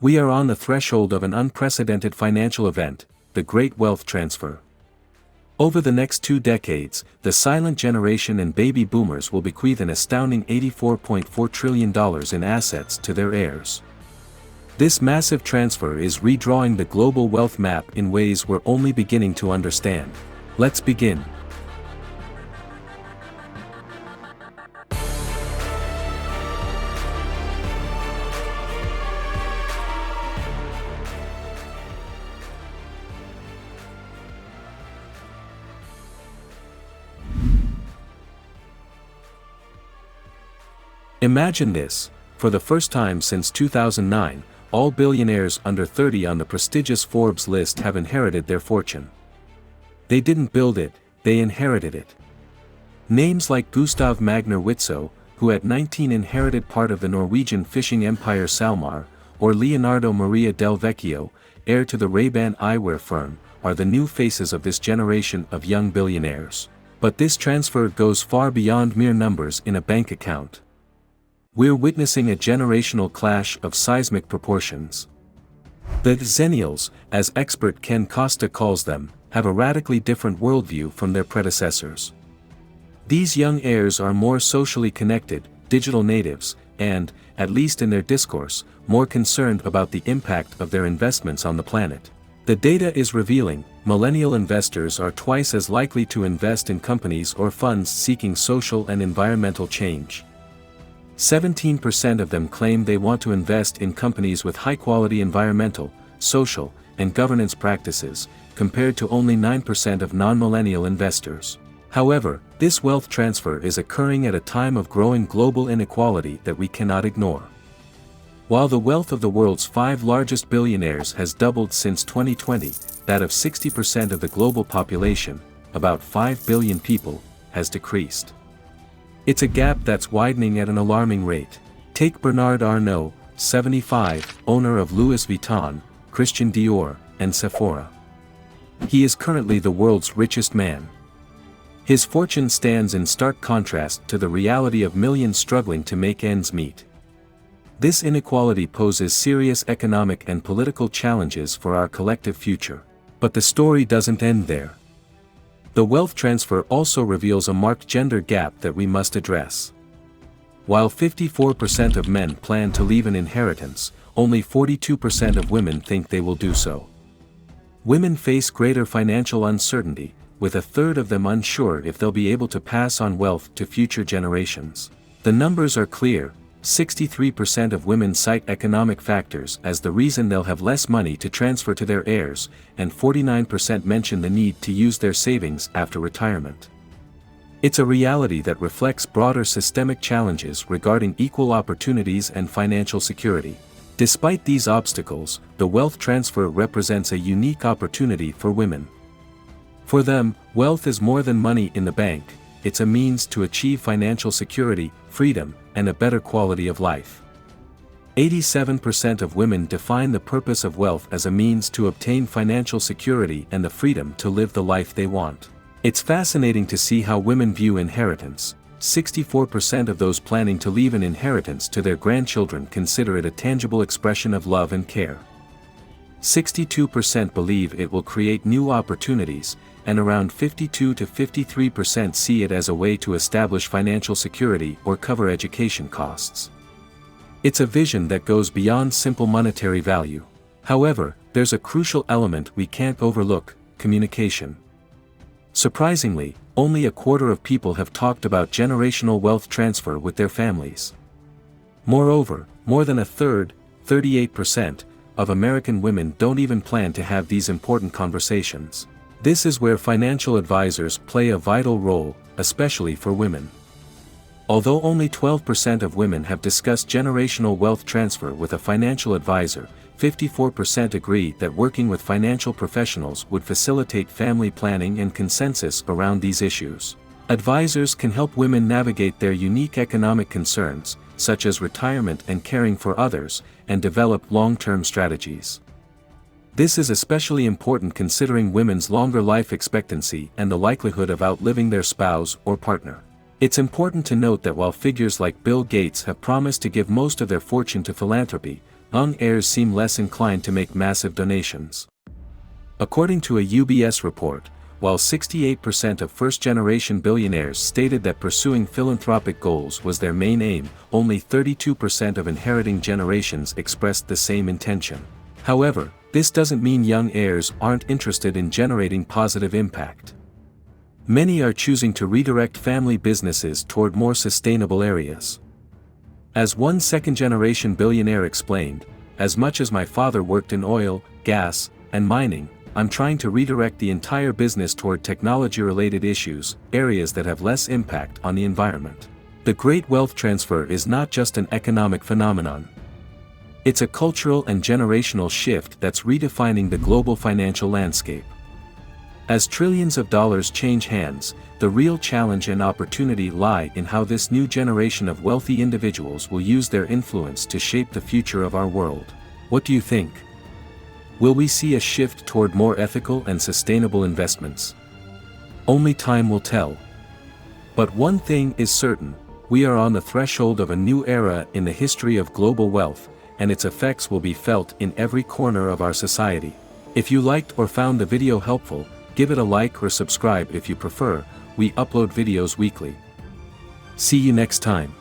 We are on the threshold of an unprecedented financial event, the Great Wealth Transfer. Over the next 2 decades, the silent generation and baby boomers will bequeath an astounding $84.4 trillion in assets to their heirs. This massive transfer is redrawing the global wealth map in ways we're only beginning to understand. Let's begin. Imagine this: for the first time since 2009, all billionaires under 30 on the prestigious Forbes list have inherited their fortune. They didn't build it, they inherited it. Names like Gustav Magnar Witzøe, who at 19 inherited part of the Norwegian fishing empire Salmar, or Leonardo Maria del Vecchio, heir to the Ray-Ban eyewear firm, are the new faces of this generation of young billionaires. But this transfer goes far beyond mere numbers in a bank account. We're witnessing a generational clash of seismic proportions. The zennials, as expert Ken Costa calls them, have a radically different worldview from their predecessors. These young heirs are more socially connected, digital natives, and, at least in their discourse, more concerned about the impact of their investments on the planet. The data is revealing: millennial investors are twice as likely to invest in companies or funds seeking social and environmental change. 17% of them claim they want to invest in companies with high-quality environmental, social, and governance practices, compared to only 9% of non-millennial investors. However, this wealth transfer is occurring at a time of growing global inequality that we cannot ignore. While the wealth of the world's 5 largest billionaires has doubled since 2020, that of 60% of the global population, about 5 billion people, has decreased. It's a gap that's widening at an alarming rate. Take Bernard Arnault, 75, owner of Louis Vuitton, Christian Dior, and Sephora. He is currently the world's richest man. His fortune stands in stark contrast to the reality of millions struggling to make ends meet. This inequality poses serious economic and political challenges for our collective future. But the story doesn't end there. The wealth transfer also reveals a marked gender gap that we must address. While 54% of men plan to leave an inheritance, only 42% of women think they will do so. Women face greater financial uncertainty, with a third of them unsure if they'll be able to pass on wealth to future generations. The numbers are clear: 63% of women cite economic factors as the reason they'll have less money to transfer to their heirs, and 49% mention the need to use their savings after retirement. It's a reality that reflects broader systemic challenges regarding equal opportunities and financial security. Despite these obstacles, the wealth transfer represents a unique opportunity for women. For them, wealth is more than money in the bank. It's a means to achieve financial security, freedom, and a better quality of life. 87% of women define the purpose of wealth as a means to obtain financial security and the freedom to live the life they want. It's fascinating to see how women view inheritance. 64% of those planning to leave an inheritance to their grandchildren consider it a tangible expression of love and care. 62% believe it will create new opportunities, and around 52 to 53% see it as a way to establish financial security or cover education costs. It's a vision that goes beyond simple monetary value. However, there's a crucial element we can't overlook: communication. Surprisingly, only a quarter of people have talked about generational wealth transfer with their families. Moreover, more than a third, 38%, of American women don't even plan to have these important conversations. This is where financial advisors play a vital role, especially for women. Although only 12% of women have discussed generational wealth transfer with a financial advisor, 54% agree that working with financial professionals would facilitate family planning and consensus around these issues. Advisors can help women navigate their unique economic concerns, such as retirement and caring for others, and develop long-term strategies. This is especially important considering women's longer life expectancy and the likelihood of outliving their spouse or partner. It's important to note that while figures like Bill Gates have promised to give most of their fortune to philanthropy, young heirs seem less inclined to make massive donations. According to a UBS report, while 68% of first-generation billionaires stated that pursuing philanthropic goals was their main aim, only 32% of inheriting generations expressed the same intention. However, this doesn't mean young heirs aren't interested in generating positive impact. Many are choosing to redirect family businesses toward more sustainable areas. As one second-generation billionaire explained, "As much as my father worked in oil, gas, and mining, I'm trying to redirect the entire business toward technology-related issues, areas that have less impact on the environment." The great wealth transfer is not just an economic phenomenon. It's a cultural and generational shift that's redefining the global financial landscape. As trillions of dollars change hands, the real challenge and opportunity lie in how this new generation of wealthy individuals will use their influence to shape the future of our world. What do you think? Will we see a shift toward more ethical and sustainable investments? Only time will tell. But one thing is certain: we are on the threshold of a new era in the history of global wealth, and its effects will be felt in every corner of our society. If you liked or found the video helpful, give it a like or subscribe if you prefer. We upload videos weekly. See you next time.